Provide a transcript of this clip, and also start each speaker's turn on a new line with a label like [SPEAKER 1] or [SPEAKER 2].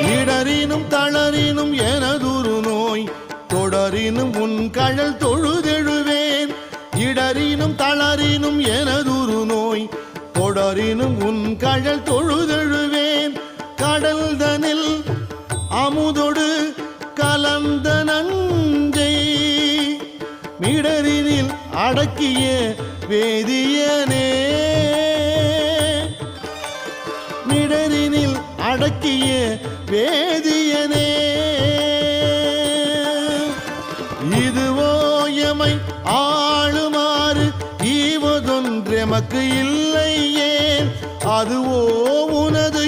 [SPEAKER 1] இடரினும் தளரினும் எனதுரு நோய் தொடரினும் உன் கழல் தொழுதெழுவேன். இடரினும் தளரினும் எனதுரு நோய் தொடரினும் உன் கழல் தொழுதெழுவேன். கடல் தனில் அமுதொடு கலந்த நஞ்சை மிடரினில் அடக்கிய வேதியனே. மிடரினில் அடக்கிய வேதியனே. இதுவோ எமை ஆளுமாறு ஈவதொன்றெமக்கு இல்லையே. அதுவோ உனது